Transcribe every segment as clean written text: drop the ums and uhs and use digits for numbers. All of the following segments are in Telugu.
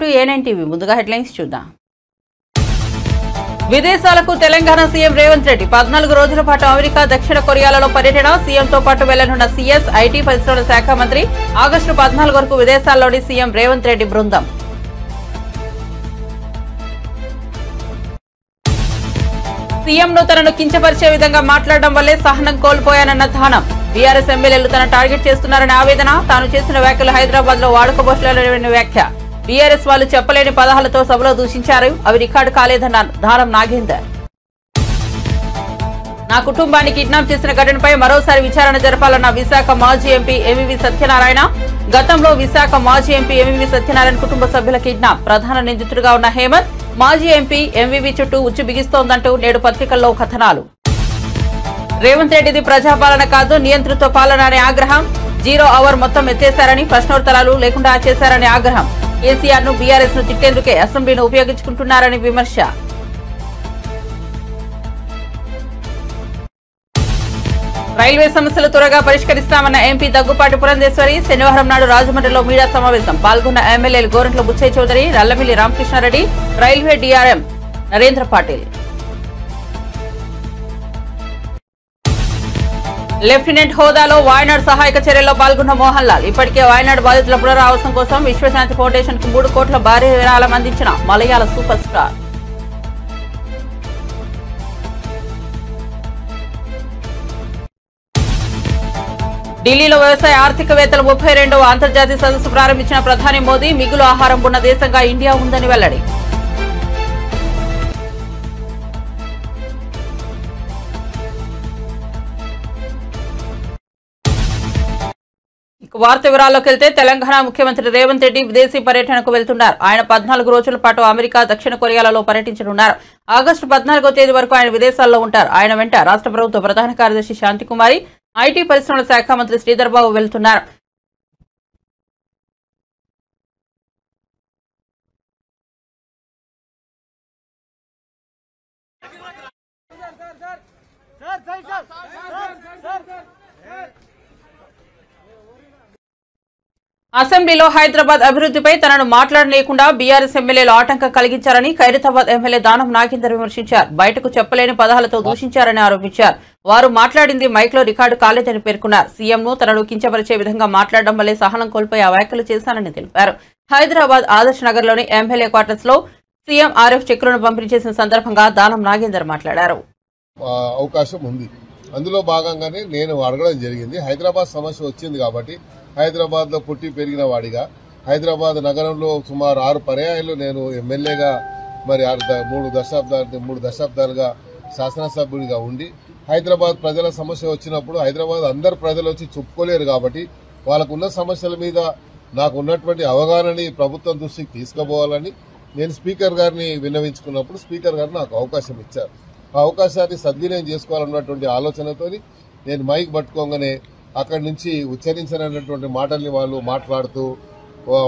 To A9 TV. ముందుగా హెడ్లైన్స్ చూద్దాం. విదేశాలకు తెలంగాణ సీఎం రేవంత్ రెడ్డి 14 రోజుల పాటు అమెరికా, దక్షిణ కొరియాలలో పర్యటన. సీఎంతో పాటు వెళ్లనున్న సీఎస్, ఐటీ పరిశ్రమల శాఖ మంత్రి. ఆగస్టు 14 వరకు విదేశాల్లోని సీఎం రేవంత్ రెడ్డి బృందం. సీఎంను తనను కించపరిచే విధంగా మాట్లాడడం వల్లే సహనం కోల్పోయానన్న ధానం. బీఆర్ఎస్ ఎమ్మెల్యేలు తన టార్గెట్ చేస్తున్నారని ఆవేదన. తాను చేసిన వ్యాఖ్యలు హైదరాబాద్ లో వాడుకోబోట్లేని వ్యాఖ్య. బీఆర్ఎస్ వాళ్ళు చెప్పలేని పదాలతో సభలో దూషించారు. అవి రికార్డు కాలేదన్నారు ధానం నాగేందర్. నా కుటుంబాన్ని కిడ్నాప్ చేసిన ఘటనపై మరోసారి విచారణ జరపాలన్న విశాఖ మాజీ ఎంపీ ఎంవీవీ సత్యనారాయణ. గతంలో విశాఖ మాజీ ఎంపీ ఎంవీవీ సత్యనారాయణ కుటుంబ సభ్యుల కిడ్నాప్. ప్రధాన నిందితుడిగా ఉన్న హేమంత్ మాజీ ఎంపీ ఎంవీవీ చుట్టూ ఉచ్చు బిగిస్తోందంటూ నేడు పత్రికల్లో కథనాలు. రేవంత్ రెడ్డిది ప్రజాపాలన కాదు, నియంతృత్వ పాలన అనే ఆగ్రహం. 0 అవర్ మొత్తం ఎత్తేశారని, ప్రశ్నోత్తరాలు లేకుండా చేశారని ఆగ్రహం. కేసీఆర్ ను, బీఆర్ఎస్ ను తిట్టేందుకే అసెంబ్లీని ఉపయోగించుకుంటున్నారని విమర్శ. రైల్వే సమస్యలు త్వరగా పరిష్కరిస్తామన్న ఎంపీ దగ్గుపాటి పురంధేశ్వరి. శనివారం నాడు రాజమండ్రిలో మీడియా సమావేశం. పాల్గొన్న ఎమ్మెల్యేలు Gorantla Butchaiah Chowdary, Nallamilli Ramakrishna Reddy, railway DRM Narendra Patil. Lieutenant హోదాలో వాయనాడ్ సహాయక చర్యల్లో పాల్గొన్న మోహన్ లాల్. ఇప్పటికే వాయనాడ్ బాధితుల పునరావాసం కోసం విశ్వశాంతి ఫౌండేషన్ కు 3 కోట్ల భారీ విరాళం అందించిన మలయాళ సూపర్ స్టార్. ఢిల్లీలో వ్యవసాయ ఆర్థికవేత్తల 32వ అంతర్జాతీయ సదస్సు ప్రారంభించిన ప్రధాని మోదీ. మిగులు ఆహారం ఉన్న దేశంగా ఇండియా ఉందని వెల్లడి. వార్త వివరాల్లోకి వెళ్తే తెలంగాణ ముఖ్యమంత్రి రేవంత్ రెడ్డి విదేశీ పర్యటనకు వెళ్తున్నారు. ఆయన 14 రోజుల పాటు అమెరికా, దక్షిణ కొరియాలలో పర్యటించనున్నారు. ఆగస్టు 14వ తేదీ వరకు ఆయన విదేశాల్లో ఉంటారు. ఆయన వెంట రాష్ట్ర ప్రభుత్వ ప్రధాన కార్యదర్శి శాంతికుమారి, ఐటీ పరిశ్రమల శాఖ మంత్రి శ్రీధర్ బాబు వెళ్తున్నారు. అసెంబ్లీలో హైదరాబాద్ అభివృద్ధిపై తనను మాట్లాడలేకుండా బీఆర్ఎస్ ఎమ్మెల్యేలు ఆటంకం కలిగించారని ఖైరతాబాద్ ఎమ్మెల్యే దానం నాగేందర్ విమర్శించారు. బయటకు చెప్పలేని పదాలతో దూషించారని ఆరోపించారు. వారు మాట్లాడింది మైక్లో రికార్డు కాలేదని పేర్కొన్నారు. సీఎంను తనను కించపరిచే విధంగా మాట్లాడడం వల్లే సహనం కోల్పోయి ఆ వ్యాఖ్యలు చేశానని తెలిపారు. హైదరాబాద్ ఆదర్శ్ నగర్ లోని ఎమ్మెల్యే క్వార్టర్స్ లో సీఎం ఆర్ఎఫ్ చెక్కులను పంపిణీ చేసిన సందర్భంగా దానం నాగేందర్ మాట్లాడారు. అవకాశం ఉంది, అందులో భాగంగానే నేను అడగడం జరిగింది. హైదరాబాద్ సమస్య వచ్చింది కాబట్టి హైదరాబాద్ లో పుట్టి పెరిగిన వాడిగా, హైదరాబాద్ నగరంలో సుమారు 6 పర్యాయాలు నేను ఎమ్మెల్యేగా, మరి 3 దశాబ్దాలుగా శాసనసభ్యుడిగా ఉండి హైదరాబాద్ ప్రజల సమస్య వచ్చినప్పుడు హైదరాబాద్ అందరు ప్రజలు వచ్చి చెప్పుకోలేరు కాబట్టి వాళ్ళకున్న సమస్యల మీద నాకు ఉన్నటువంటి అవగాహనని ప్రభుత్వం దృష్టికి తీసుకుపోవాలని నేను స్పీకర్ గారిని విన్నవించుకున్నప్పుడు స్పీకర్ గారు నాకు అవకాశం ఇచ్చారు. ఆ అవకాశాన్ని సద్వినియోగం చేసుకోవాలన్నటువంటి ఆలోచనతో నేను మైక్ పట్టుకోగానే అక్కడి నుంచి ఉచ్చరించనటువంటి మాటల్ని వాళ్ళు మాట్లాడుతూ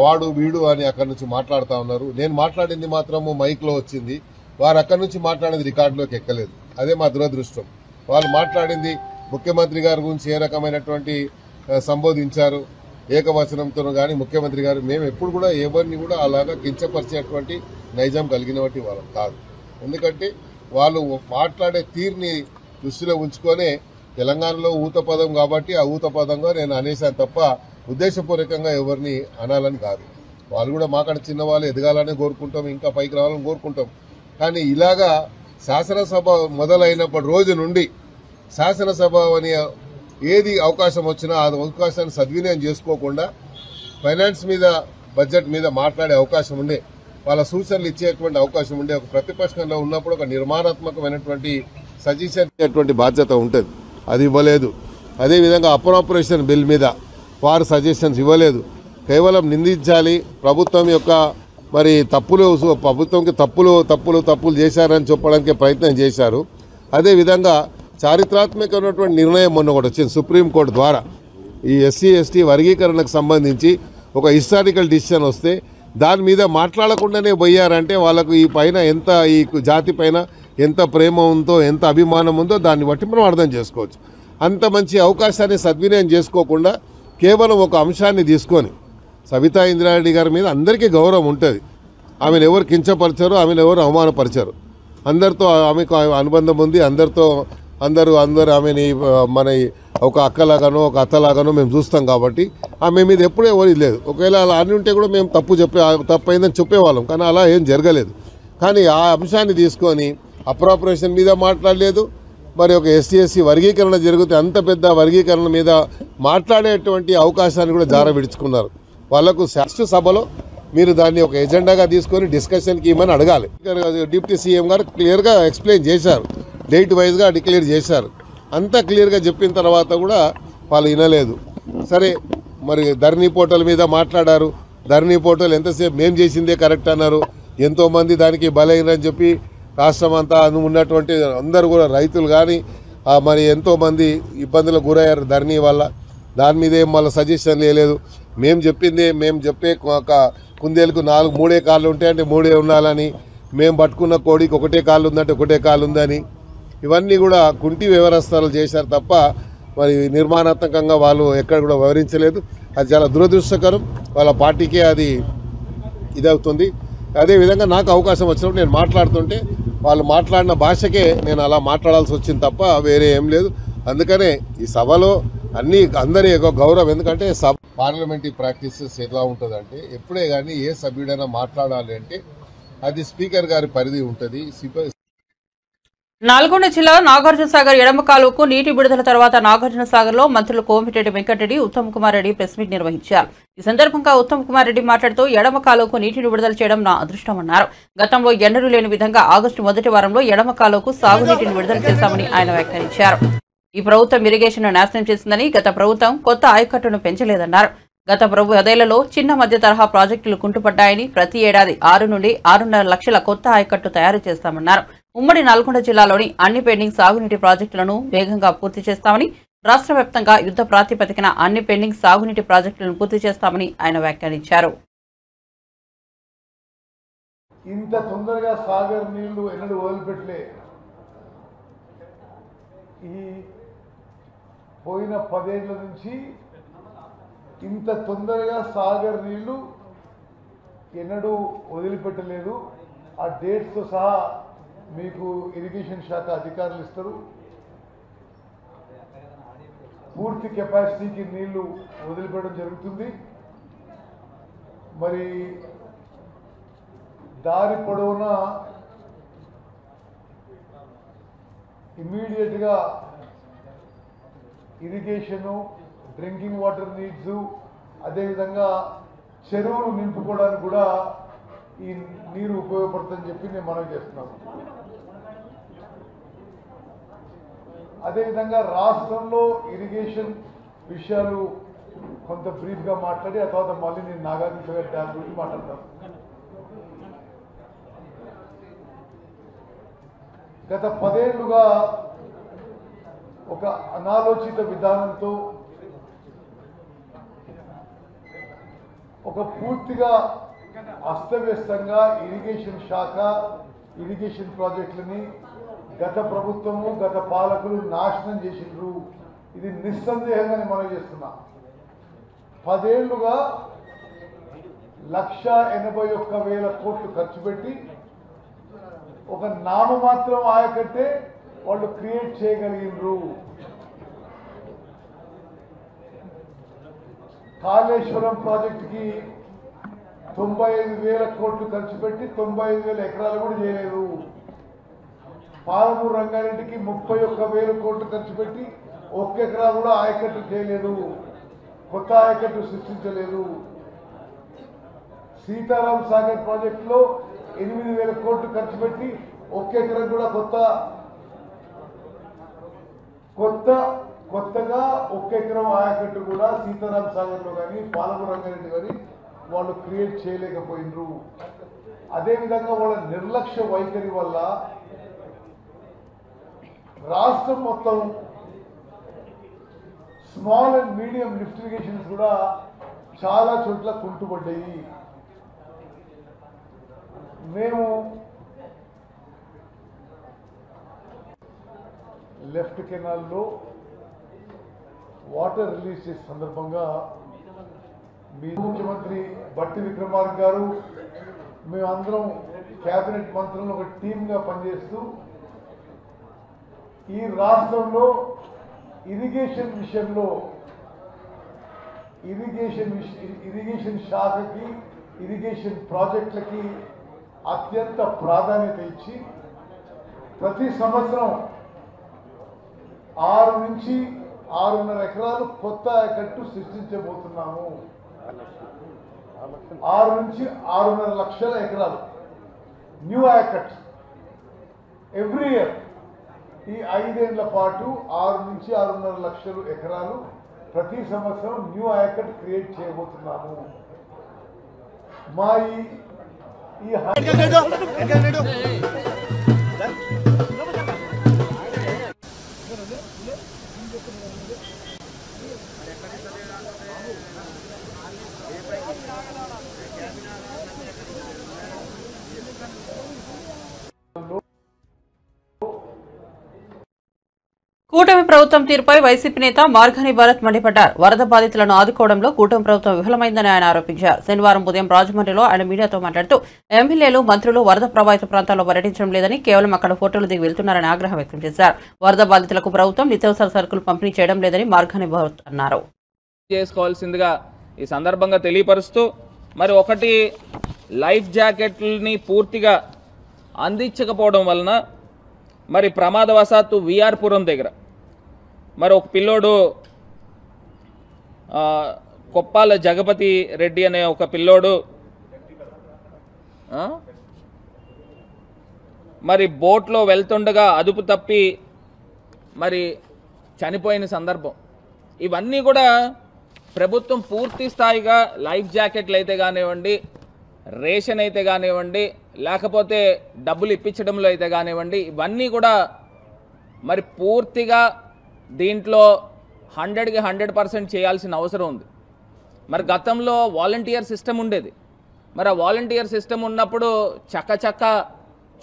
వాడు వీడు అని అక్కడి నుంచి మాట్లాడుతూ ఉన్నారు. నేను మాట్లాడింది మాత్రము మైక్ లో వచ్చింది, వారు అక్కడి నుంచి మాట్లాడేది రికార్డులోకి ఎక్కలేదు. అదే మా దురదృష్టం. వాళ్ళు మాట్లాడింది ముఖ్యమంత్రి గారి గురించి ఏ రకమైనటువంటి సంబోధించారు ఏకవచనంతో గాని ముఖ్యమంత్రి గారు మేము ఎప్పుడు కూడా ఎవరిని కూడా అలాగా కించపరిచేటువంటి నైజం కలిగిన వాళ్ళం కాదు. ఎందుకంటే వాళ్ళు మాట్లాడే తీరుని దృష్టిలో ఉంచుకొనే తెలంగాణలో ఊత పదం కాబట్టి ఆ ఊత పదంగా నేను అనేసాను తప్ప ఉద్దేశపూర్వకంగా ఎవరిని అనాలని కాదు. వాళ్ళు కూడా మాకడ చిన్న వాళ్ళు ఎదగాలని కోరుకుంటాం, ఇంకా పైకి రావాలని కోరుకుంటాం. కానీ ఇలాగా శాసనసభ మొదలైనప్పటి రోజు నుండి శాసనసభ అని ఏది అవకాశం వచ్చినా ఆ అవకాశాన్ని సద్వినియోగం చేసుకోకుండా ఫైనాన్స్ మీద, బడ్జెట్ మీద మాట్లాడే అవకాశం ఉండే, వాళ్ళ సూచనలు ఇచ్చేటువంటి అవకాశం ఉండే, ఒక ప్రతిపక్షంలో ఉన్నప్పుడు ఒక నిర్మాణాత్మకమైనటువంటి సజెషన్ ఇచ్చేటువంటి బాధ్యత ఉంటుంది. అది ఇవ్వలేదు. అదేవిధంగా అప్రోప్రియేషన్ బిల్ మీద వారు సజెషన్స్ ఇవ్వలేదు. కేవలం నిందించాలి, ప్రభుత్వం యొక్క మరి తప్పులు, ప్రభుత్వంకి తప్పులు చేశారని చెప్పడానికి ప్రయత్నం చేశారు. అదేవిధంగా చారిత్రాత్మకమైనటువంటి నిర్ణయం మొన్న ఒకటి వచ్చింది సుప్రీంకోర్టు ద్వారా. ఈ ఎస్సీ ఎస్టీ వర్గీకరణకు సంబంధించి ఒక హిస్టారికల్ డిసిషన్ వస్తే దాని మీద మాట్లాడకుండానే పోయారంటే వాళ్ళకు ఈ పైన ఎంత, ఈ జాతి పైన ఎంత ప్రేమ ఉందో, ఎంత అభిమానం ఉందో దాన్ని బట్టి మనం అర్థం చేసుకోవచ్చు. అంత మంచి అవకాశాన్ని సద్వినియోగం చేసుకోకుండా కేవలం ఒక అంశాన్ని తీసుకొని సబితా ఇంద్రారెడ్డి గారి మీద అందరికీ గౌరవం ఉంటుంది, ఆమెను ఎవరు కించపరిచారు, ఆమెను ఎవరు అవమానపరిచారు. అందరితో ఆమెకు అనుబంధం ఉంది. అందరూ ఆమెని మన ఒక అక్కలాగానో ఒక అత్తలాగానో మేము చూస్తాం కాబట్టి ఆమె మీద ఎప్పుడూ ఎవరు లేదు. ఒకవేళ అలా అని ఉంటే కూడా మేము తప్పైందని చెప్పేవాళ్ళం, కానీ అలా ఏం జరగలేదు. కానీ ఆ అంశాన్ని తీసుకొని అప్రాపరేషన్ మీద మాట్లాడలేదు. మరి ఒక ఎస్సీ వర్గీకరణ జరిగితే అంత పెద్ద వర్గీకరణ మీద మాట్లాడేటువంటి అవకాశాన్ని కూడా జారవిడుచుకున్నారు. వాళ్లకు శాసనసభలో మీరు దాన్ని ఒక ఎజెండాగా తీసుకొని డిస్కషన్కి ఇవ్వమని అడగాలి. డిప్యూటీ సీఎం గారు క్లియర్గా ఎక్స్ప్లెయిన్ చేశారు, డేట్ వైజ్గా డిక్లేర్ చేశారు. అంతా క్లియర్గా చెప్పిన తర్వాత కూడా వాళ్ళు వినలేదు. సరే, మరి ధరణి పోర్టల్ మీద మాట్లాడారు. ధరణి పోర్టల్ ఎంతసేపు మేము చేసిందే కరెక్ట్ అన్నారు. ఎంతోమంది దానికి బలైనని చెప్పి రాష్ట్రం అంతా ఉన్నటువంటి అందరూ కూడా రైతులు కానీ మరి ఎంతోమంది ఇబ్బందులకు గురయ్యారు ధరణి వల్ల. దాని మీద ఏం మళ్ళీ సజెషన్ లేదు. మేము చెప్పే కుందేలకు 3 కాళ్ళు ఉంటాయంటే 3 ఉండాలని, మేము పట్టుకున్న కోడికి 1 కాళ్ళు ఉందంటే 1 కాళ్ళు ఉందని, ఇవన్నీ కూడా కుంటి వ్యవస్థలు చేశారు తప్ప మరి నిర్మాణాత్మకంగా వాళ్ళు ఎక్కడ కూడా వివరించలేదు. అది చాలా దురదృష్టకరం. వాళ్ళ పార్టీకే అది ఇదవుతుంది. అదేవిధంగా నాకు అవకాశం వచ్చినప్పుడు నేను మాట్లాడుతుంటే వాళ్ళు మాట్లాడిన భాషకే నేను అలా మాట్లాడాల్సి వచ్చింది తప్ప వేరే ఏం లేదు. అందుకనే ఈ సభలో అందరి గౌరవం. ఎందుకంటే పార్లమెంటరీ ప్రాక్టీసెస్ ఎలా ఉంటుందంటే ఎప్పుడే కానీ ఏ సభ్యుడైనా మాట్లాడాలి అంటే అది స్పీకర్ గారి పరిధి ఉంటుంది. నల్గొండ జిల్లా నాగార్జున సాగర్ ఎడమ కాలువకు నీటి విడుదల తర్వాత నాగార్జున సాగర్ లో మంత్రులు కోమటిరెడ్డి వెంకటరెడ్డి, ఉత్తమ్ కుమార్ రెడ్డి ప్రెస్ మీట్ నిర్వహించారు. ఈ సందర్భంగా ఉత్తమ్ కుమార్ రెడ్డి మాట్లాడుతూ ఎడమ కాలువకు నీటిని విడుదల చేయడం నా అదృష్టమన్నారు. గతంలో ఎన్నడూ లేని విధంగా ఆగస్టు మొదటి వారంలో ఎడమ కాలువకు సాగునీటిని విడుదల చేశామని ఆయన వ్యాఖ్యానించారు. ఈ ప్రభుత్వం ఇరిగేషన్ నాశనం చేసిందని, గత ప్రభుత్వం కొత్త ఆయకట్టును పెంచలేదన్నారు. గత 10 చిన్న మధ్య తరహా ప్రాజెక్టులు కుంటుపడ్డాయని, ప్రతి ఏడాది 6 నుండి 6.5 లక్షల కొత్త ఆయకట్టు తయారు చేస్తామన్నారు. ఉమ్మడి నల్గొండ జిల్లాలోని అన్ని పెండింగ్ సాగునీటి ప్రాజెక్టులను వేగంగా పూర్తి చేస్తామని, రాష్ట్ర వ్యాప్తంగా యుద్ధ ప్రాతిపదికన అన్ని పెండింగ్ సాగునీటి ప్రాజెక్టులను పూర్తి చేస్తామని ఆయన వ్యాఖ్యానించారు. ఇంత తొందరగా సాగర్ నీళ్లు ఎన్నడూ వదిలిపెట్టలే. ఈ పోయిన 10 ఏళ్ల నుంచి ఇంత తొందరగా సాగర్ నీళ్లు ఎన్నడూ వదిలిపెట్టలేదు. ఆ డేట్స్తో సహా మీకు ఇరిగేషన్ శాఖ అధికారులు ఇస్తారు. పూర్తి కెపాసిటీకి నీళ్లు వదిలిపెట్టడం జరుగుతుంది. మరి దారి పొడవునా ఇమ్మీడియట్గా ఇరిగేషను, డ్రింకింగ్ వాటర్ నీడ్స్, అదేవిధంగా చెరువులు నింపుకోవడానికి కూడా ఈ నీరు ఉపయోగపడుతుందని చెప్పి నేను మనవి చేస్తున్నాను. అదేవిధంగా రాష్ట్రంలో ఇరిగేషన్ విషయాలు కొంత బ్రీఫ్గా మాట్లాడి ఆ తర్వాత మళ్ళీ నేను నాగార్జున సాగర్ డ్యామ్ గురించి మాట్లాడతాను. గత 10 ఏళ్లుగా ఒక అనాలోచిత విధానంతో ఒక పూర్తిగా అస్తవ్యస్తంగా ఇరిగేషన్ శాఖ, ఇరిగేషన్ ప్రాజెక్టులని గత ప్రభుత్వము, గత పాలకులు నాశనం చేసిండ్రు. ఇది నిస్సందేహంగా మనం చేస్తున్నా. 10 ఏళ్లుగా 1,81,000 కోట్లు ఖర్చు పెట్టి ఒక నామమాత్రం ఆయకట్టే వాళ్ళు క్రియేట్ చేయగలిగినరు. కాళేశ్వరం ప్రాజెక్టుకి 95,000 కోట్లు ఖర్చు పెట్టి 95,000 ఎకరాలు కూడా చేయలేదు. పాలమూరు రంగారెడ్డికి 31,000 కోట్లు ఖర్చు పెట్టి 1 ఎకరా కూడా ఆయకట్టు చేయలేదు, కొత్త ఆయకట్టు సృష్టించలేదు. సీతారాం సాగర్ ప్రాజెక్టులో 8,000 కోట్లు ఖర్చు పెట్టి 1 ఎకరం కూడా కొత్తగా 1 ఎకరం ఆయకట్టు కూడా సీతారాం సాగర్లో కానీ పాలమూరు రంగారెడ్డి కానీ వాళ్ళు క్రియేట్ చేయలేకపోయినరు. అదేవిధంగా వాళ్ళ నిర్లక్ష్య వైఖరి వల్ల రాష్ట్రం మొత్తం small and medium lift irrigations కూడా చాలా చోట్ల కుంటుపడ్డాయి. మేము లెఫ్ట్ కెనాల్లో వాటర్ రిలీజ్ చేసే సందర్భంగా మీ ముఖ్యమంత్రి బట్టి విక్రమార్క గారు, మేమందరం క్యాబినెట్ మంత్రులు ఒక టీమ్గా పనిచేస్తూ ఈ రాష్ట్రంలో ఇరిగేషన్ విషయంలో ఇరిగేషన్ శాఖకి ఇరిగేషన్ ప్రాజెక్టులకి అత్యంత ప్రాధాన్యత ఇచ్చి ప్రతి సంవత్సరం 6 నుంచి 6.5 ఎకరాలు కొత్త ఆయకట్టు సృష్టించబోతున్నాము. 6 నుంచి 6.5 లక్షల ఎకరాలు న్యూ ఆయకట్ ఎవ్రీ ఇయర్. ఈ 5 ఏళ్ల పాటు 6 నుంచి 6.5 లక్షల ఎకరాలు ప్రతి సంవత్సరం న్యూ ఆయకట్ క్రియేట్ చేయబోతున్నాము. మా ఈ కూటమి ప్రభుత్వం తీరుపై వైసీపీ నేత మార్గాని భరత్ మండిపడ్డారు. వరద బాధితులను ఆదుకోవడంలో కూటమి ప్రభుత్వం విఫలమైందని ఆయన ఆరోపించారు. శనివారం ఉదయం రాజమండ్రిలో ఆయన మీడియాతో మాట్లాడుతూ ఎమ్మెల్యేలు, మంత్రులు వరద ప్రభావిత ప్రాంతాల్లో పర్యటించడం లేదని, కేవలం అక్కడ ఫోటోలు దిగి వెళ్తున్నారని ఆగ్రహం వ్యక్తం చేశారు. వరద బాధితులకు ప్రభుత్వం నిత్యావసర సరుకులు పంపిణీ చేయడం లేదని మార్గాని భరత్ అన్నారు. చేసుకోవాల్సిందిగా ఈ సందర్భంగా తెలియపరుస్తూ, మరి ఒకటి లైఫ్ జాకెట్లని పూర్తిగా అందించకపోవడం వలన మరి ప్రమాదవశాత్తు విఆర్పురం దగ్గర మరి ఒక పిల్లోడు కొప్పాల జగపతి రెడ్డి అనే ఒక పిల్లోడు మరి బోట్లో వెళ్తుండగా అదుపు తప్పి మరి చనిపోయిన సందర్భం. ఇవన్నీ కూడా ప్రభుత్వం పూర్తి స్థాయిగా లైఫ్ జాకెట్లు అయితే కానివ్వండి, రేషన్ అయితే కానివ్వండి, లేకపోతే డబ్బులు ఇప్పించడంలో అయితే కానివ్వండి, ఇవన్నీ కూడా మరి పూర్తిగా దీంట్లో 100కి 100% చేయాల్సిన అవసరం ఉంది. మరి గతంలో వాలంటీర్ సిస్టమ్ ఉండేది. మరి ఆ వాలంటీర్ సిస్టమ్ ఉన్నప్పుడు చక్క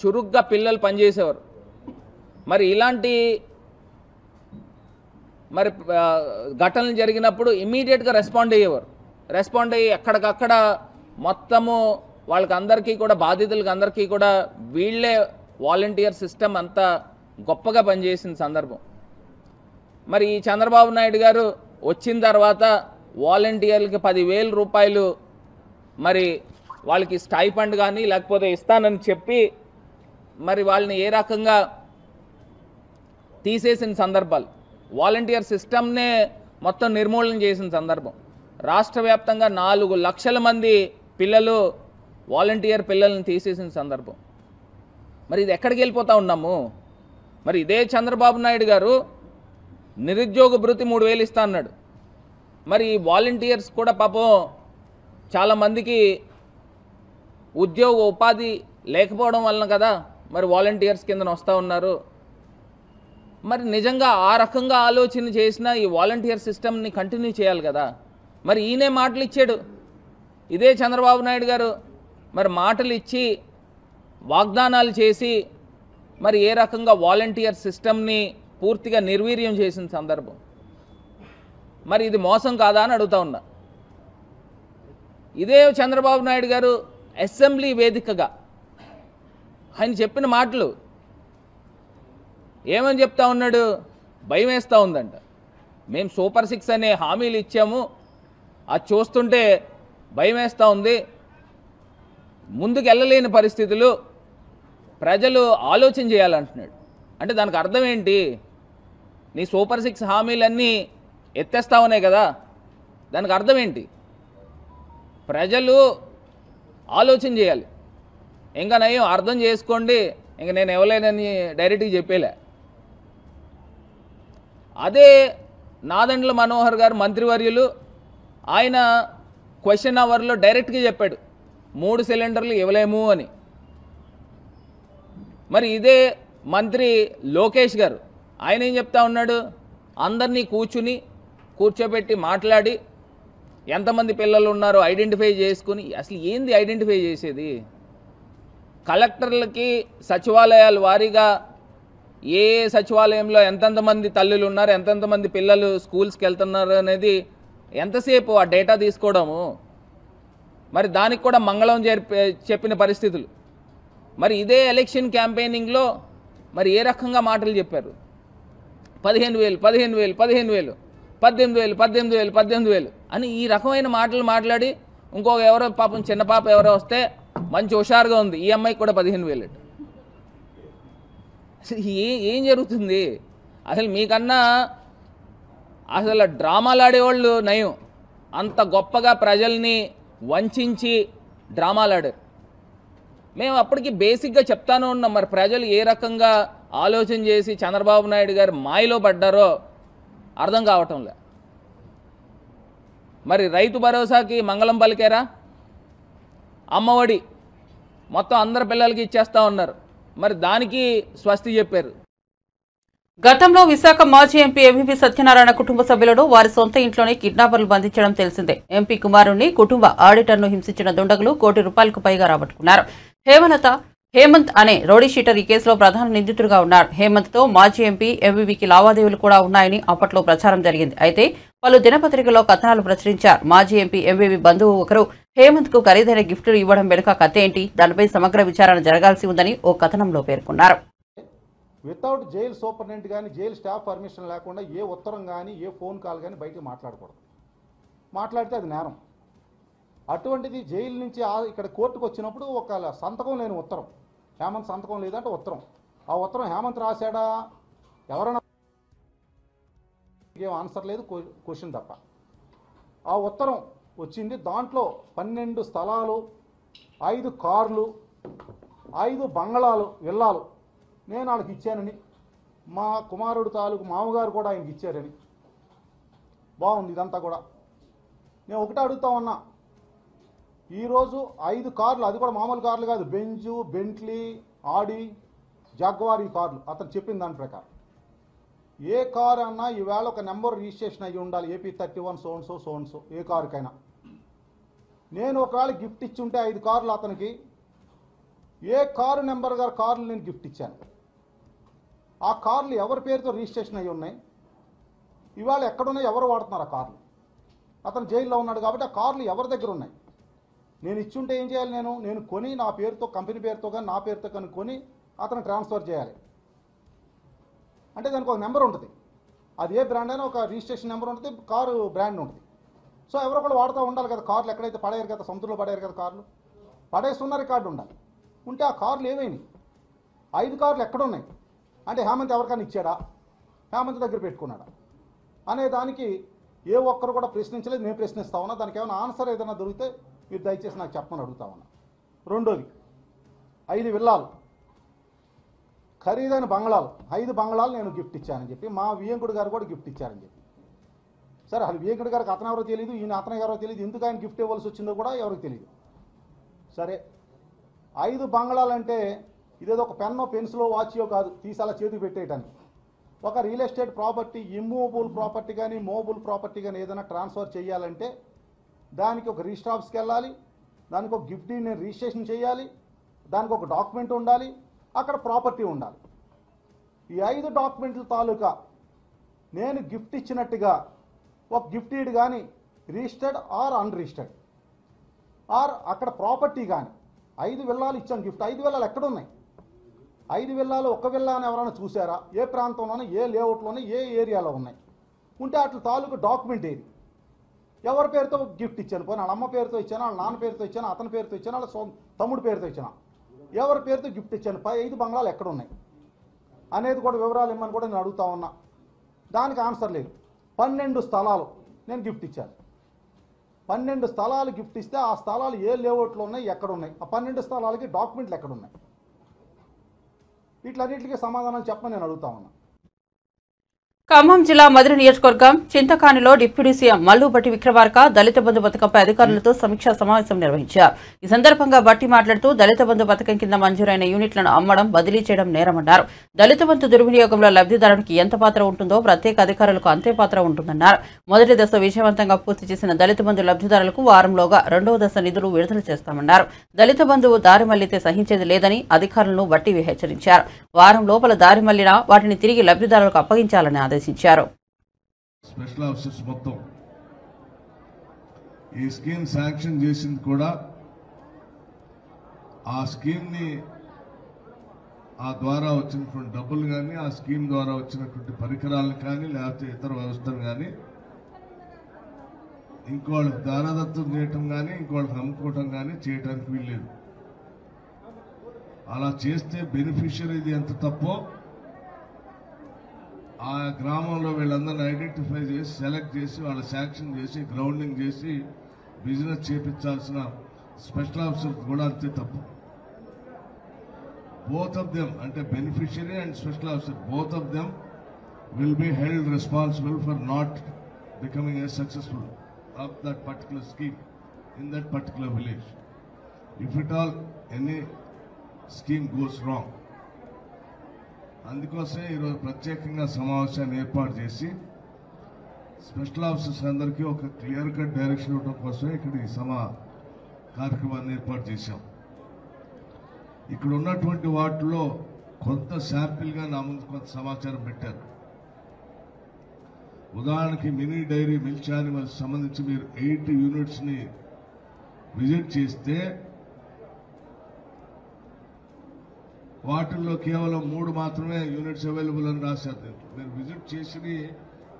చురుగ్గా పిల్లలు పనిచేసేవారు. మరి ఇలాంటి మరి ఘటనలు జరిగినప్పుడు ఇమ్మీడియట్గా రెస్పాండ్ అయ్యేవారు. రెస్పాండ్ అయ్యి ఎక్కడికక్కడ మొత్తము వాళ్ళకి అందరికీ కూడా, బాధితులకి అందరికీ కూడా వీళ్ళే వాలంటీర్ సిస్టమ్ అంతా గొప్పగా పనిచేసిన సందర్భం. మరి ఈ చంద్రబాబు నాయుడు గారు వచ్చిన తర్వాత వాలంటీర్లకి 10,000 రూపాయలు మరి వాళ్ళకి స్టైఫండ్ కానీ లేకపోతే ఇస్తానని చెప్పి మరి వాళ్ళని ఏ రకంగా తీసేసిన సందర్భాలు, వాలంటీర్ సిస్టమ్నే మొత్తం నిర్మూలన చేసిన సందర్భం. రాష్ట్ర వ్యాప్తంగా 4 లక్షల మంది పిల్లలు వాలంటీర్ పిల్లల్ని తీసేసిన సందర్భం. మరి ఇది ఎక్కడికి వెళ్ళిపోతూ ఉన్నాము? మరి ఇదే చంద్రబాబు నాయుడు గారు నిరుద్యోగ భృతి 3,000 ఇస్తా అన్నాడు. మరి వాలంటీర్స్ కూడా పాపం చాలామందికి ఉద్యోగ ఉపాధి లేకపోవడం వలన కదా మరి వాలంటీర్స్ కింద వస్తూ ఉన్నారు. మరి నిజంగా ఆ రకంగా ఆలోచన చేసిన ఈ వాలంటీర్ సిస్టమ్ని కంటిన్యూ చేయాలి కదా. మరి ఈయనే మాటలు ఇచ్చాడు. ఇదే చంద్రబాబు నాయుడు గారు మరి మాటలు ఇచ్చి వాగ్దానాలు చేసి మరి ఏ రకంగా వాలంటీర్ సిస్టమ్ని పూర్తిగా నిర్వీర్యం చేసిన సందర్భం. మరి ఇది మోసం కాదా అని అడుగుతా ఉన్నా. ఇదే చంద్రబాబు నాయుడు గారు అసెంబ్లీ వేదికగా ఆయన చెప్పిన మాటలు ఏమని చెప్తా ఉన్నాడు? భయం వేస్తూ ఉందంట. మేము సూపర్ 6 అనే హామీలు ఇచ్చాము, అది చూస్తుంటే భయం వేస్తూ ఉంది, ముందుకు వెళ్ళలేని పరిస్థితులు, ప్రజలు ఆలోచన చేయాలంటున్నాడు. అంటే దానికి అర్థం ఏంటి? నీ సూపర్ 6 హామీలన్నీ ఎత్తేస్తావనే కదా. దానికి అర్థం ఏంటి? ప్రజలు ఆలోచన చేయాలి. ఇంకా నయం అర్థం చేసుకోండి, ఇంక నేను ఇవ్వలేనని డైరెక్ట్గా చెప్పేలే. అదే నాదెండ్ల మనోహర్ గారు మంత్రివర్యులు, ఆయన క్వశ్చన్ అవర్లో డైరెక్ట్గా చెప్పాడు 3 సిలిండర్లు ఇవ్వలేము అని. మరి ఇదే మంత్రి లోకేష్ గారు ఆయన ఏం చెప్తా ఉన్నాడు? అందరినీ కూర్చోబెట్టి మాట్లాడి ఎంతమంది పిల్లలు ఉన్నారో ఐడెంటిఫై చేసుకుని, అసలు ఏంది ఐడెంటిఫై చేసేది? కలెక్టర్లకి సచివాలయాల వారీగా ఏ సచివాలయంలో ఎంతెంతమంది తల్లులు ఉన్నారు, ఎంతెంతమంది పిల్లలు స్కూల్స్కి వెళ్తున్నారు అనేది ఎంతసేపు ఆ డేటా తీసుకోవడము? మరి దానికి కూడా మంగళం చెప్పిన పరిస్థితులు. మరి ఇదే ఎలక్షన్ క్యాంపెయినింగ్లో మరి ఏ రకంగా మాటలు చెప్పారు? 15,000 15,000 15,000 18,000 18,000 18,000 అని ఈ రకమైన మాటలు మాట్లాడి ఇంకొక ఎవరో పాపం చిన్న పాప ఎవరో వస్తే మంచి హుషారుగా ఉంది, ఈ అమ్మాయికి కూడా 15,000. అసలు ఏం జరుగుతుంది? అసలు మీకన్నా అసలు డ్రామాలు ఆడేవాళ్ళు నయం. అంత గొప్పగా ప్రజల్ని వంచి డ్రామాలు ఆడారు. మేము అప్పటికి బేసిక్గా చెప్తాను ఉన్నాం, మరి ప్రజలు ఏ రకంగా ఆలోచన చేసి చంద్రబాబు నాయుడు గారు మాయలో పడ్డారో అర్థం కావటంలే. మరి రైతు భరోసాకి మంగళం పలికారా? అమ్మఒడి మొత్తం అందరి పిల్లలకి ఇచ్చేస్తా ఉన్నారు, మరి దానికి స్వస్తి చెప్పారు. గతంలో విశాఖ మాజీ ఎంపీ ఎంవీవీ సత్యనారాయణ కుటుంబ సభ్యులను వారి సొంత ఇంట్లోనే కిడ్నాపర్లు బంధించడం తెలిసిందే. ఎంపీ కుమారుణ్ణి కుటుంబ ఆడిటర్ను హింసించిన దుండగులు ₹1 కోటి పైగా రాబట్టుకున్నారు. హేమంత్ అనే రౌడీ షీటర్ ఈ కేసులో ప్రధాన నిందితుడిగా ఉన్నారు. హేమంత్తో మాజీ ఎంపీ ఎంవీవీకి లావాదేవీలు కూడా ఉన్నాయని అప్పట్లో ప్రచారం జరిగింది. అయితే పలు దినపత్రికల్లో కథనాలు ప్రచురించారు. మాజీ ఎంపీ ఎంవీవీ బంధువు ఒకరు హేమంత్ కు ఖరీదైన గిఫ్టులు ఇవ్వడం వెనుక కథ ఏంటి, దానిపై సమగ్ర విచారణ జరగాల్సి ఉందని ఓ కథనంలో పేర్కొన్నారు. వితౌట్ జైలు సూపరింటెండెంట్ కానీ జైలు స్టాఫ్ పర్మిషన్ లేకుండా ఏ ఉత్తరం కానీ ఏ ఫోన్ కాల్ కానీ బయటకు మాట్లాడకూడదు. మాట్లాడితే అది నేరం. అటువంటిది జైలు నుంచి ఇక్కడ కోర్టుకు వచ్చినప్పుడు ఒక సంతకం లేని ఉత్తరం, హేమంత్ సంతకం లేదంటే ఉత్తరం, ఆ ఉత్తరం హేమంత్ రాశాడా ఎవరైనా ఏం ఆన్సర్ లేదు, క్వశ్చన్ తప్ప. ఆ ఉత్తరం వచ్చింది, దాంట్లో 12 స్థలాలు, 5 కార్లు, 5 బంగళాలు, విల్లాలు నేను వాళ్ళకి ఇచ్చానని, మా కుమారుడు తాలూకు మామగారు కూడా ఆయనకి ఇచ్చారని. బాగుంది ఇదంతా కూడా. నేను ఒకటే అడుగుతా ఉన్నా, ఈరోజు 5 కార్లు, అది కూడా మామూలు కార్లు కాదు, బెంజు, బెంట్లీ, ఆడి, జాగ్వార్, ఈ కార్లు అతను చెప్పిన దాని ప్రకారం ఏ కారు అన్నా ఈవేళ ఒక నెంబర్ రిజిస్ట్రేషన్ అయ్యి ఉండాలి, ఏపీ 31 సోన్సో సోన్సో, ఏ కారుకైనా. నేను ఒకవేళ గిఫ్ట్ ఇచ్చి ఉంటే 5 కార్లు అతనికి, ఏ కారు నెంబర్ గారు కార్లు నేను గిఫ్ట్ ఇచ్చాను, ఆ కార్లు ఎవరి పేరుతో రిజిస్ట్రేషన్ అయ్యి ఉన్నాయి, ఇవాళ ఎక్కడున్నాయి, ఎవరు వాడుతున్నారు ఆ కార్లు. అతను జైల్లో ఉన్నాడు కాబట్టి ఆ కార్లు ఎవరి దగ్గర ఉన్నాయి. నేను ఇచ్చుంటే ఏం చేయాలి, నేను కొని నా పేరుతో, కంపెనీ పేరుతో కానీ నా పేరుతో కానీ కొని అతను ట్రాన్స్ఫర్ చేయాలి. అంటే దానికి ఒక నెంబర్ ఉంటుంది, అది ఏ బ్రాండ్ అయినా ఒక రిజిస్ట్రేషన్ నెంబర్ ఉంటుంది, కారు బ్రాండ్ ఉంటుంది. సో ఎవరో ఒకళ్ళు వాడుతూ ఉండాలి కదా కార్లు. ఎక్కడైతే పడేయారు కదా, సముద్రంలో పడేయారు కదా కార్లు, పడేస్తున్న రికార్డు ఉండాలి. ఉంటే ఆ కార్లు ఏమైనాయి, 5 కార్లు ఎక్కడున్నాయి అంటే హేమంత్ ఎవరికైనా ఇచ్చాడా, హేమంత్ దగ్గర పెట్టుకున్నాడా అనే దానికి ఏ ఒక్కరు కూడా ప్రశ్నించలేదు. నేను ప్రశ్నిస్తా ఉన్నా, దానికి ఏమైనా ఆన్సర్ ఏదైనా దొరికితే మీరు దయచేసి నాకు చెప్పమని అడుగుతా ఉన్నా. రెండోది, 5 విల్లాలు, ఖరీదైన బంగళాలు, 5 బంగళాలు నేను గిఫ్ట్ ఇచ్చానని చెప్పి మా వియంకుడు గారు కూడా గిఫ్ట్ ఇచ్చారని చెప్పి. సరే, అది వియంకుడు గారికి అతను ఎవరో తెలియదు, ఈయన అతను ఎవరో తెలియదు, ఎందుకు ఆయన గిఫ్ట్ ఇవ్వాల్సి వచ్చిందో కూడా ఎవరికి తెలియదు. సరే, 5 బంగళాలు అంటే ఇదేదో ఒక పెన్నో పెన్సిలో వాచో కాదు తీసి అలా చేతికి పెట్టేయటానికి. ఒక real estate property, immovable property కానీ మూవబుల్ ప్రాపర్టీ కానీ ఏదైనా ట్రాన్స్ఫర్ చేయాలంటే దానికి ఒక రిజిస్టర్ ఆఫీస్కి వెళ్ళాలి, దానికి ఒక గిఫ్ట్ నేను రిజిస్ట్రేషన్ చేయాలి, దానికి ఒక డాక్యుమెంట్ ఉండాలి, అక్కడ ప్రాపర్టీ ఉండాలి. ఈ 5 డాక్యుమెంట్ల తాలూకా నేను గిఫ్ట్ ఇచ్చినట్టుగా ఒక గిఫ్ట్ ఈడ్ కానీ రిజిస్టర్డ్ ఆర్ అన్రిజిస్టర్డ్ ఆర్ అక్కడ ప్రాపర్టీ కానీ 5 విల్లాలు ఇచ్చాను గిఫ్ట్. 5 విల్లాలు ఎక్కడున్నాయి, 5 విల్లాలు ఒక విల్లా అని ఎవరైనా చూసారా, ఏ ప్రాంతంలోనే, ఏ లేఅవుట్లోనే, ఏ ఏరియాలో ఉన్నాయి, ఉంటే అట్లా తాలూకు డాక్యుమెంట్ ఏది, ఎవరి పేరుతో గిఫ్ట్ ఇచ్చాను, పోనీ వాళ్ళ అమ్మ పేరుతో ఇచ్చాను, వాళ్ళ నాన్న పేరుతో ఇచ్చాను, అతని పేరుతో ఇచ్చాను, వాళ్ళ తమ్ముడు పేరుతో ఇచ్చాను, ఎవరి పేరుతో గిఫ్ట్ ఇచ్చాను, 5 బంగ్లాలు ఎక్కడున్నాయి అనేది కూడా వివరాలు ఇమ్మని కూడా నేను అడుగుతా ఉన్నా. దానికి ఆన్సర్ లేదు. 12 స్థలాలు నేను గిఫ్ట్ ఇచ్చాను. 12 స్థలాలు గిఫ్ట్ ఇస్తే ఆ స్థలాలు ఏ లేఅవుట్లో ఉన్నాయి, ఎక్కడున్నాయి, ఆ 12 స్థలాలకి డాక్యుమెంట్లు ఎక్కడున్నాయి, వీటిలన్నింటికి సమాధానం చెప్పని నేను అడుగుతా ఉన్నా. ఖమ్మం జిల్లా మదిరి నియోజకవర్గం చింతకానిలో డిప్యూటీ సీఎం మల్లుబట్టి విక్రమార్క దళిత బంధు పథకంపై అధికారులతో సమీక్షా సమావేశం నిర్వహించారు. ఈ సందర్భంగా బట్టి మాట్లాడుతూ దళిత బంధు పథకం కింద మంజూరైన యూనిట్లను అమ్మడం, బదిలీ చేయడం నేరమన్నారు. దళిత బంధు దుర్వినియోగంలో లబ్ధిదారునికి ఎంత పాత్ర ఉంటుందో ప్రత్యేక అధికారులకు అంతే పాత్ర ఉంటుందన్నారు. మొదటి దశ విజయవంతంగా పూర్తి చేసిన దళిత బంధు లబ్ధిదారులకు వారంలోగా 2వ దశ నిధులు విడుదల చేస్తామన్నారు. దళిత బంధువు దారి మళ్లితే సహించేది లేదని అధికారులను బట్టి హెచ్చరించారు. వారం లోపల దారి మళ్లినా వాటిని తిరిగి లబ్ధిదారులకు అప్పగించాలని ఆదేశించారు. స్పెషల్ ఆఫీసర్స్ మొత్తం ఈ స్కీమ్ శాంక్షన్ చేసింది కూడా ఆ స్కీమ్ని ఆ ద్వారా వచ్చినటువంటి డబ్బులు కానీ ఆ స్కీమ్ ద్వారా వచ్చినటువంటి పరికరాలను కానీ లేకపోతే ఇతర వ్యవస్థలు కానీ ఇంకోళ్ళకి దానదత్తం చేయటం కానీ ఇంకోళ్ళకి అమ్ముకోవటం కానీ చేయడానికి వీల్లేదు. అలా చేస్తే బెనిఫిషియరీది ఎంత తప్పో ఆ గ్రామంలో వీళ్ళందరినీ ఐడెంటిఫై చేసి సెలెక్ట్ చేసి వాళ్ళ శాంక్షన్ చేసి గ్రౌండింగ్ చేసి బిజినెస్ చేపించాల్సిన స్పెషల్ ఆఫీసర్ కూడా అంతే తప్పు. Both of them, ante beneficiary and special officer, both of them will be held responsible for not becoming a successful of that particular scheme in that particular village. If at all any scheme goes wrong. అందుకోసమే ఈరోజు ప్రత్యేకంగా సమావేశాన్ని ఏర్పాటు చేసి స్పెషల్ ఆఫీసర్స్ అందరికీ ఒక క్లియర్ కట్ డైరెక్షన్ ఇవ్వడం కోసమే ఇక్కడ ఈ కార్యక్రమాన్ని ఏర్పాటు చేశాం. ఇక్కడ ఉన్నటువంటి వాటిలో కొంత శాంపిల్గా నా ముందు కొంత సమాచారం పెట్టారు. ఉదాహరణకి మినీ డైరీ మిల్క్ యానిమల్స్ సంబంధించి మీరు 8 యూనిట్స్ ని విజిట్ చేస్తే వాటిల్లో కేవలం 3 మాత్రమే యూనిట్స్ అవైలబుల్ అని రాశారు. మీరు విజిట్ చేసి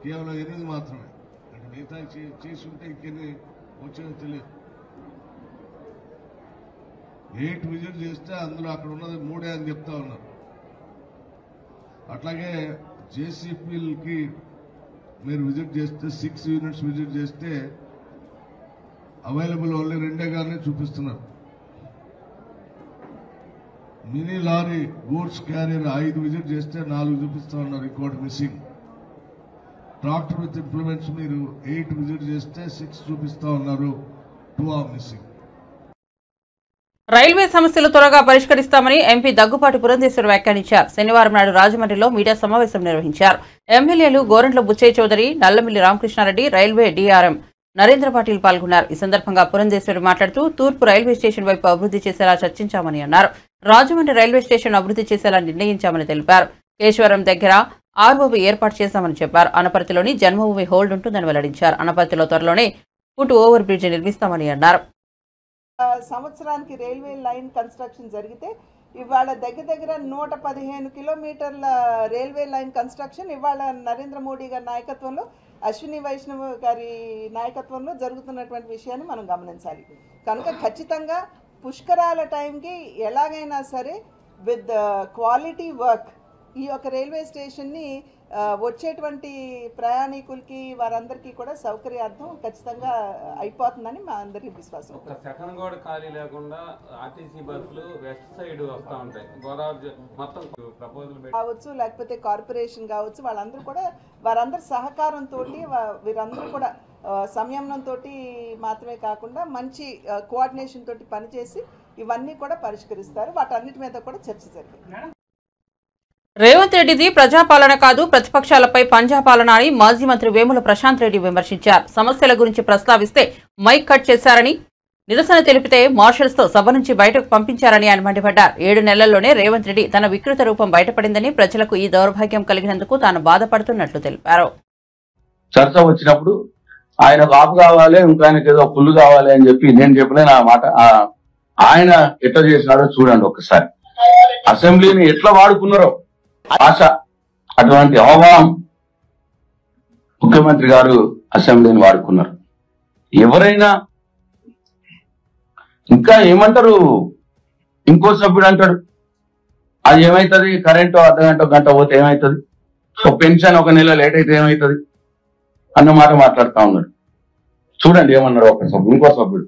కేవలం 8 మాత్రమే, అంటే మిగతా చేసి ఉంటే ఇంకెన్ని వచ్చేదో తెలియదు. 8 విజిట్ చేస్తే అందులో అక్కడ ఉన్నది 3 అని చెప్తా ఉన్నారు. అట్లాగే జేసీపీలకి మీరు విజిట్ చేస్తే 6 యూనిట్స్ విజిట్ చేస్తే అవైలబుల్ ఓన్లీ 2 గానే చూపిస్తున్నారు. Mini lorry goods carrier 5 visit చేస్తే 4 చూపిస్తా ఉన్నారు, ఇంకోటి మిస్సింగ్. ట్రాక్టర్ విత్ ఇంప్లిమెంట్స్ మీరు 8 విజిట్ చేస్తే 6 చూపిస్తా ఉన్నారు, 2 ఆర్ మిస్సింగ్. రైల్వే సమస్యలు త్వరగా పరిష్కరిస్తామని ఎంపీ దగ్గుపాటి పురంధేశ్వర్ వ్యాఖ్యానించారు. శనివారం నాడు రాజమండ్రిలో మీడియా సమావేశం నిర్వహించారు. ఎమ్మెల్యేలు గోరంట్ల బుచ్చయ్య చౌదరి, నల్లమిల్లి రామకృష్ణారెడ్డి, రైల్వే డీఆర్ఎం నరేంద్ర పాటిల్ పాల్గొన్నారు. ఈ సందర్భంగా పురంధేశ్వరి మాట్లాడుతూ తూర్పు రైల్వే స్టేషన్ వైపు అభివృద్ధి చేసేలా చర్చించామని అన్నారు. రాజమండ్రి రైల్వే స్టేషన్ అభివృద్ధి చేసేలా నిర్ణయించామని తెలిపారు. కేశవరం దగ్గర ఆర్ఓబీ ఏర్పాటు చేశామని చెప్పారు. అనపర్తిలోని జన్మభూమి హోల్డ్ ఉంటుందని వెల్లడించారు. అనపర్తిలో త్వరలోనే ఫుట్ ఓవర్ బ్రిడ్జ్ నిర్మిస్తామని అన్నారు. సంవత్సరానికి రైల్వే లైన్ కన్స్ట్రక్షన్ జరిగితే ఇవాళ దగ్గర 115 కిలోమీటర్ల రైల్వే లైన్ కన్స్ట్రక్షన్ ఇవాళ నరేంద్ర మోడీ గారి నాయకత్వంలో, అశ్విని వైష్ణవ్ గారి నాయకత్వంలో జరుగుతున్నటువంటి విషయాన్ని మనం గమనించాలి. కనుక ఖచ్చితంగా పుష్కరాల టైంకి ఎలాగైనా సరే విత్ క్వాలిటీ వర్క్ ఈ యొక్క రైల్వే స్టేషన్ని వచ్చేటువంటి ప్రయాణికులకి వారందరికీ కూడా సౌకర్యార్థం ఖచ్చితంగా అయిపోతుందని మా అందరికీ విశ్వాసం. ఒక సెకండ్ కూడా ఖాళీ లేకుండా ఆర్టీసీ బస్సులు వెస్ట్ సైడ్ వస్తూ ఉంటాయి. గోదావరి మొత్తం ప్రపోజల్ కావచ్చు, లేకపోతే కార్పొరేషన్ కావచ్చు, వారందరి సహకారంతో వీరందరూ కూడా సంయమనంతో మాత్రమే కాకుండా మంచి కోఆర్డినేషన్ తోటి పనిచేసి ఇవన్నీ కూడా పరిష్కరిస్తారు. వాటన్నిటి మీద కూడా చర్చ జరిగింది. రేవంత్ రెడ్డిది ప్రజాపాలన కాదు, ప్రతిపక్షాలపై పంజాపాలన అని మాజీ మంత్రి వేముల ప్రశాంత్ రెడ్డి విమర్శించారు. సమస్యల గురించి ప్రస్తావిస్తే మైక్ కట్ చేశారని, నిరసన తెలిపితే మార్షల్స్ తో సభ నుంచి బయటకు పంపించారని ఆయన మండిపడ్డారు. 7 నెలల్లోనే రేవంత్ రెడ్డి తన వికృత రూపం బయటపడిందని, ప్రజలకు ఈ దౌర్భాగ్యం కలిగినందుకు తాను బాధపడుతున్నట్లు తెలిపారు. చర్చ వచ్చినప్పుడు ఆయన బాబు కావాలి, ఇంకా ఆయనకి ఏదో పుల్లు కావాలి అని చెప్పి నేను చెప్పలేను ఆ మాట. ఆయన ఎట్లా చేసినారో చూడండి ఒకసారి. అసెంబ్లీని ఎట్లా వాడుకున్నారో ఆశ, అటువంటి అవగాహన ముఖ్యమంత్రి గారు అసెంబ్లీని వాడుకున్నారు. ఎవరైనా ఇంకా ఏమంటారు, ఇంకో సభ్యుడు అంటాడు అది ఏమైతుంది, కరెంటు అర్ధగంట గంట పోతే ఏమైతుంది, ఒక పెన్షన్ 1 నెల లేట్ అయితే ఏమైతుంది అన్నమాట మాట్లాడుతా ఉన్నాడు. చూడండి ఏమన్నాడు ఒక సభ్యుడు, ఇంకో సభ్యుడు.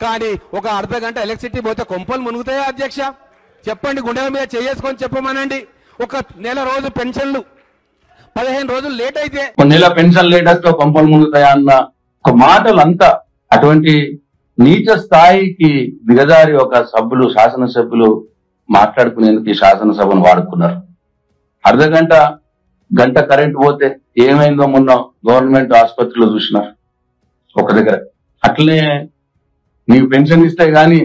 కానీ ఒక అర్ధగంట ఎలక్ట్రిసిటీ పోతే కొంపలు మునుగుతాయా అధ్యక్ష? చెప్పండి, గుండెల మీద చేసుకొని చెప్పమనండి. ఒక నెల రోజు పెన్షన్లు 15 రోజులు లేట్ అయితే, 1 నెల పెన్షన్ లేట్ అయితే కొంపలు మునుగుతాయా అన్న ఒక మాటలు అంతా అటువంటి నీచ స్థాయికి దిగజారి ఒక సభ్యులు, శాసనసభ్యులు మాట్లాడుకునేందుకు ఈ శాసనసభను వాడుకున్నారు. అర్ధగంట గంట కరెంట్ పోతే ఏమైందో మొన్న గవర్నమెంట్ ఆసుపత్రిలో చూసినారు ఒక దగ్గర. అట్లనే నీకు పెన్షన్ ఇస్తే గాని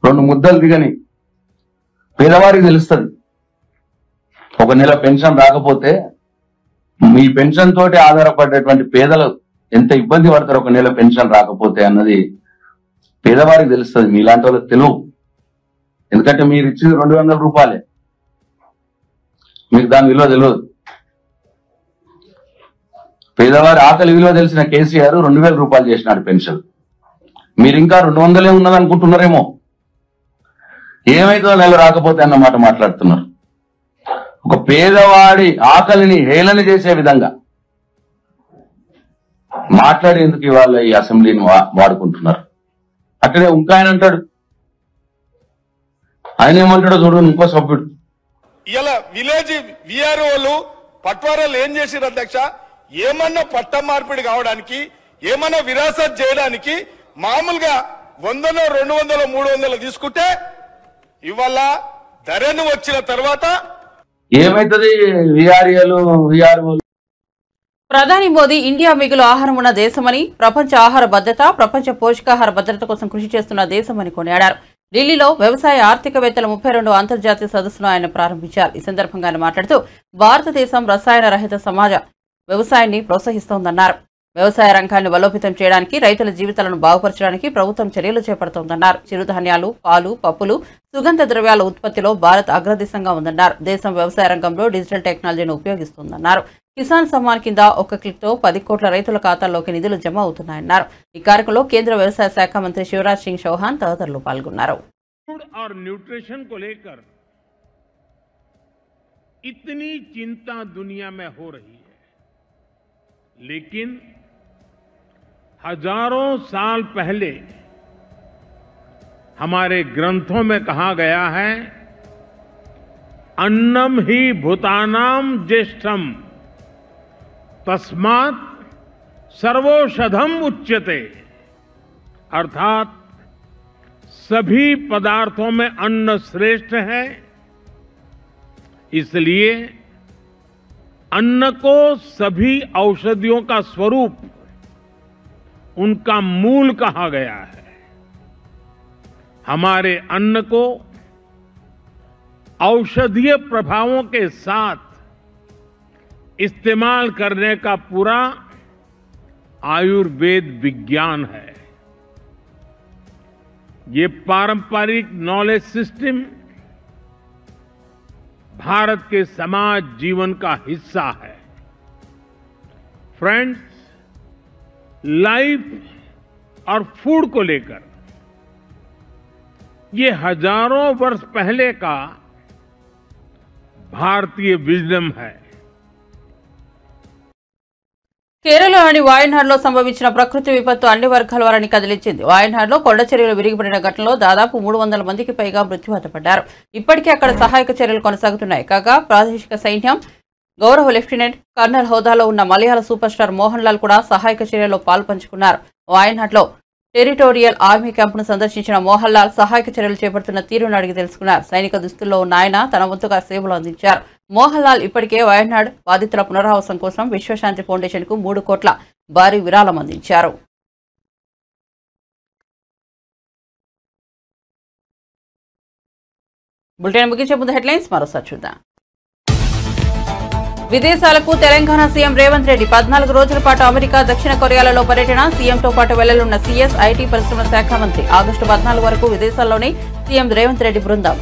2 ముద్దలు దిగని పేదవారికి తెలుస్తుంది. 1 నెల పెన్షన్ రాకపోతే మీ పెన్షన్ తోటి ఆధారపడేటువంటి పేదలు ఎంత ఇబ్బంది పడతారు ఒక నెల పెన్షన్ రాకపోతే అన్నది పేదవారికి తెలుస్తుంది, మీలాంటి వాళ్ళకి తెలియదు. ఎందుకంటే మీరు ఇచ్చింది 200 రూపాయలే, మీకు దాని విలువ తెలియదు. పేదవారి ఆకలి విలువ తెలిసిన కేసీఆర్ 2000 రూపాయలు చేసినాడు పెన్షన్. మీరు ఇంకా 200 ఉన్నది అనుకుంటున్నారేమో. ఏమైతుందో నెల రాకపోతే అన్నమాట మాట్లాడుతున్నారు. ఒక పేదవాడి ఆకలిని హేళన చేసే విధంగా మాట్లాడేందుకు ఇవాళ ఈ అసెంబ్లీని వాడుకుంటున్నారు. అక్కడే ఇంకా ఆయన అంటాడు, ఆయన ఏమంటాడో చూడండి. ఇంకో సభ్యుడు ఇలా విలేజ్ విఆర్ఓలు పట్వారాలు ఏం చేసిరు అధ్యక్ష, ఏమన్నా పట్ట మార్పిడి కావడానికి, ఏమన్నా విరాసత్ చేయడానికి మామూలుగా 100, 200, 300 తీసుకుంటే ఇవాళ ధరను వచ్చిన తర్వాత ఏమైతుంది విఆర్ఓలు. ప్రధాని మోదీ ఇండియా మిగులు ఆహారం ఉన్న దేశమని, ప్రపంచ ఆహార భద్రత, ప్రపంచ పోషకాహార భద్రత కోసం కృషి చేస్తున్న దేశమని కొనియాడారు. ఢిల్లీలో వ్యవసాయ ఆర్థికవేత్తల 32వ అంతర్జాతీయ సదస్సును ఆయన ప్రారంభించారు. ఈ సందర్భంగా ఆయన మాట్లాడుతూ భారతదేశం రసాయన రహిత సమాజ వ్యవసాయాన్ని ప్రోత్సహిస్తోందన్నారు. వ్యవసాయ రంగాన్ని బలోపేతం చేయడానికి, రైతుల జీవితాలను బాగుపరచడానికి ప్రభుత్వం చర్యలు చేపడుతోందన్నారు. చిరుధాన్యాలు, పాలు, పప్పులు, సుగంధ ద్రవ్యాల ఉత్పత్తిలో భారత్ అగ్రదేశంగా ఉందన్నారు. దేశం వ్యవసాయ రంగంలో డిజిటల్ టెక్నాలజీని ఉపయోగిస్తోందన్నారు. కిసాన్ సమ్మాన్ కింద ఒక్క క్లిక్తో 10 కోట్ల రైతుల ఖాతాల్లోకి నిధులు జమ అవుతున్నాయన్నారు. ఈ కార్యక్రమంలో కేంద్ర వ్యవసాయ శాఖ మంత్రి శివరాజ్ సింగ్ చౌహాన్ తదితరులు పాల్గొన్నారు. इतनी चिंता दुनिया में हो रही है, लेकिन हजारों साल पहले हमारे ग्रंथों में कहा गया है, अन्नम ही भूतानाम ज्येष्ठम तस्मात् सर्वौषधम उच्यते, अर्थात सभी पदार्थों में अन्न श्रेष्ठ है, इसलिए अन्न को सभी औषधियों का स्वरूप, उनका मूल कहा गया है। हमारे अन्न को औषधीय प्रभावों के साथ इस्तेमाल करने का पूरा आयुर्वेद विज्ञान है। ये पारंपरिक नॉलेज सिस्टम भारत के समाज जीवन का हिस्सा है। फ्रेंड्स, लाइफ और फूड को लेकर ये हजारों वर्ष पहले का भारतीय विजडम है। కేరళలోని వాయనాడ్లో సంభవించిన ప్రకృతి విపత్తు అన్ని వర్గాల వారిని కదిలించింది. వాయనాడ్లో కొండ చర్యలు విరిగిపడిన ఘటనలో దాదాపు 300 మందికి పైగా మృత్యువాత పడ్డారు. ఇప్పటికే అక్కడ సహాయక చర్యలు కొనసాగుతున్నాయి. కాగా ప్రాదేశిక సైన్యం గౌరవ లెఫ్టినెంట్ కర్నల్ హోదాలో ఉన్న మలయాళ సూపర్ స్టార్ మోహన్ లాల్ కూడా సహాయక చర్యల్లో పాల్పంచుకున్నారు. వాయనాడ్లో టెరిటోరియల్ ఆర్మీ క్యాంపును సందర్శించిన మోహన్ లాల్ సహాయక చర్యలు చేపడుతున్న తీరును అడిగి తెలుసుకున్నారు. సైనిక దుస్తుల్లో ఉన్న ఆయన తన వంతుగా సేవలు అందించారు. మోహన్ లాల్ ఇప్పటికే వయనాడ్ బాధితుల పునరావాసం కోసం విశ్వశాంతి ఫౌండేషన్ కు 3 కోట్ల భారీ విరాళం అందించారు. బులెటిన్ ముగించే ముందు హెడ్లైన్స్ మరోసారి చూద్దాం. విదేశాలకు తెలంగాణ సీఎం రేవంత్ రెడ్డి 14 రోజుల పాటు అమెరికా, దక్షిణ కొరియాలలో పర్యటన. సీఎంతో పాటు వెళ్లనున్న సీఎస్, ఐటీ, పరిశ్రమల శాఖ మంత్రి. ఆగస్టు 14 వరకు విదేశాల్లోనే సీఎం రేవంత్ రెడ్డి బృందం.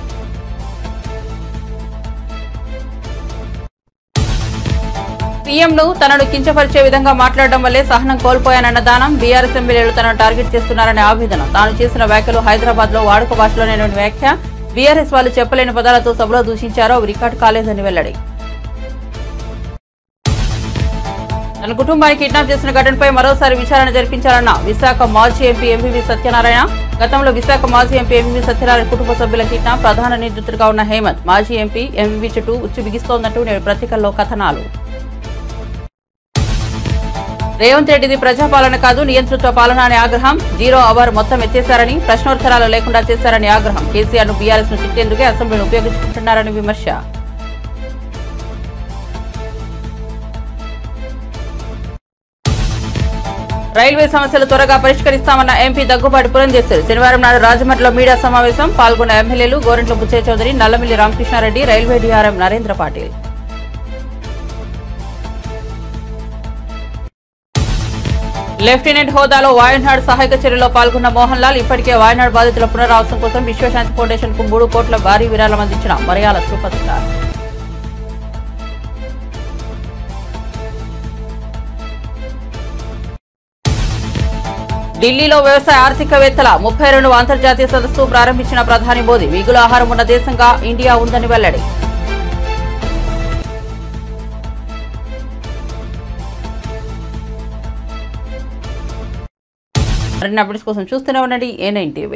సీఎంను తనను కించపరిచే విధంగా మాట్లాడడం వల్లే సహనం కోల్పోయానన్న దానం. బీఆర్ఎస్ ఎమ్మెల్యేలు తనను టార్గెట్ చేస్తున్నారనే ఆవేదన. తాను చేసిన వ్యాఖ్యలు హైదరాబాద్ లో వాడుక భాషలోనే వ్యాఖ్య. బీఆర్ఎస్ వాళ్ళు చెప్పలేని పదాలతో సభలో దూషించారో అవి రికార్డు కాలేదని వెల్లడి. తన కుటుంబాన్ని కిడ్నాప్ చేసిన ఘటనపై మరోసారి విచారణ జరిపించాలన్న విశాఖ మాజీ ఎంపీ ఎంవీవీ సత్యనారాయణ. గతంలో విశాఖ మాజీ ఎంపీ ఎంవీవీ సత్యనారాయణ కుటుంబ సభ్యుల కిడ్నాప్, ప్రధాన నిందితుడిగా ఉన్న హేమంత్, మాజీ ఎంపీ ఎంవీవీ చుట్టూ ఉచ్చు బిగిస్తోందంటూ నేడు పత్రికల్లో కథనాలు. రేవంత్ రెడ్డిది ప్రజాపాలన కాదు, నియంతృత్వ పాలన అనే ఆగ్రహం. 0 అవర్ మొత్తం ఎత్తేశారని, ప్రశ్నోత్తరాలు లేకుండా చేశారని ఆగ్రహం. కేసీఆర్ ను బీఆర్ఎస్ ను తిట్టేందుకే అసెంబ్లీని ఉపయోగించుకుంటున్నారని విమర్శ. రైల్వే సమస్యలు త్వరగా పరిష్కరిస్తామన్న ఎంపీ దగ్గుబాటి పురంధేశ్వరి. శనివారం నాడు రాజమండ్రిలో మీడియా సమావేశం. పాల్గొన్న ఎమ్మెల్యేలు Gorantla Butchaiah Chowdary, Nallamilli Ramakrishna Reddy, railway DRM Narendra Patil. Lieutenant హోదాలో వాయనాడ్ సహాయక చర్యలో పాల్గొన్న మోహన్ లాల్ ఇప్పటికే వాయనాడ్ బాధితుల పునరావాసం కోసం విశ్వశాంతి ఫౌండేషన్ కు 3 కోట్ల భారీ విరాళం అందించిన మలయాళ సూపర్ స్టార్. ఢిల్లీలో వ్యవసాయ ఆర్థికవేత్తల 32వ అంతర్జాతీయ సదస్సు ప్రారంభించిన ప్రధాని మోదీ మిగులు ఆహారం ఉన్న దేశంగా ఇండియా ఉందని వెల్లడి. మరిన్ని అప్డేట్స్ కోసం చూస్తూనే ఉండండి A9 TV.